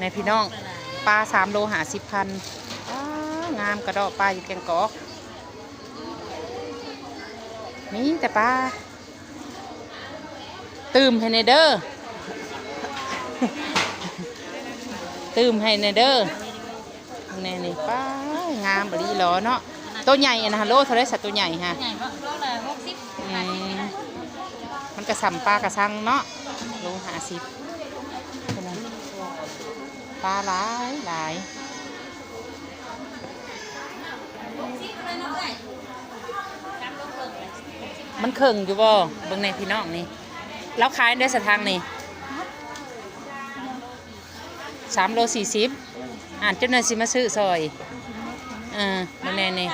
ในพี่น้องปลา3 โล50,000งามกระดอกปลาอยู่แกงกอกนี่แต่ปลาตื่มให้ในเด้อตื่มให้ในเด้อนี่ปลางามบรีหรอเนาะตัวใหญ่นะโลเท่าไรสัตว์ตัวใหญ่ฮะโลละ60มันกระสัมปลากระสังเนาะโล50ปลาหลายมันเข่งอยู่บ่เบิ่งในพี่น้องนี่แล้วขายได้สถางนี่3 โล 40อ่านจนน่ะสิมาซื้อซอยมาแน่นี่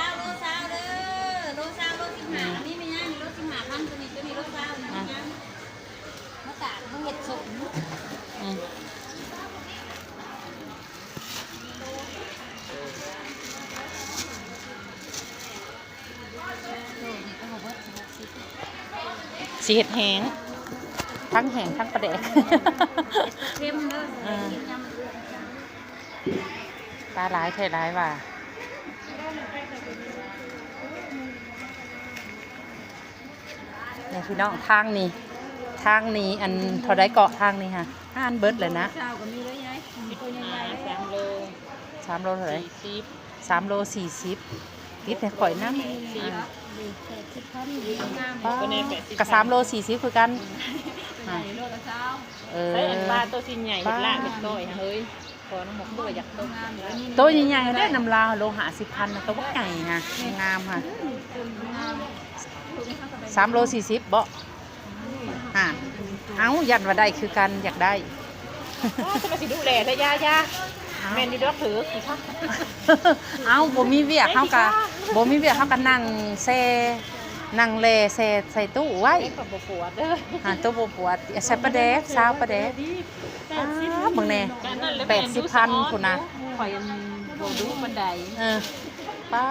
สีเห็ดแห้งทั้งแห้งทั้งปลาแดกเข้มเลยปลาหลายไข่หลายว่ะเนี่ยพี่น้องทางนี้อันเท่าไรเกาะทางนี้ค่ะอันเบิร์ดเลยนะ3 โลเท่าไร3 โล 40ติดแต่ข่อยน้ำกับ3 โล 40คือกันใส่ปลาตัวชิ้นใหญ่เห็ดละเห็ดน้อยเฮ้ยพอน้องหมกด้วยอยากต้มตัวใหญ่ๆได้น้ำลาวโล50,000นะตัวใหญ่ค่ะงามค่ะ3 โล 40บ่เอายันว่าได้คือกันอยากได้จะมาสิดูแลแต่ยาแม่นี่ดอกถือกี่ข้าวเอาบ่มีเวียกเฮาก็นั่งแซ่นั่งแลแซ่ใส่ตู้ไว้ตัวบ่ปวดเด้อตัวบ่ปวดใส่ปลาแดกซาวปลาแดกมึงแน่80,000พุ่นน่ะข่อยบ่ดูบันไดป้า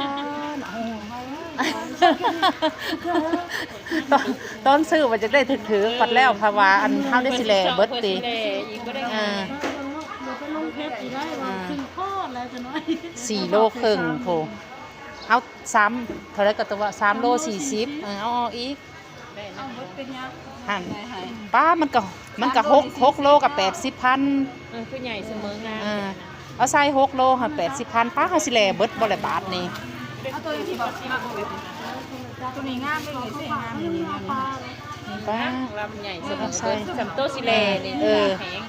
ต้นซื้อมันจะได้ถือปัดแล้วภาวะอันเฮาได้สิแลเบิดติ4 โลครึ่งโหเอา3เท่าไรก็ตัว3 โล 40เอาอีกป้ามันก็6 โลกับ80,000คือใหญ่เสมองามเอาใส่6 โลค่ะ80,000ป้าเขาสิแลเบิดบ่ละบาทนี่เอาตัวที่บอกตัวนี้งามเลยสิงามป้าลำใหญ่เสมอสำโตสิแลนี่แข็ง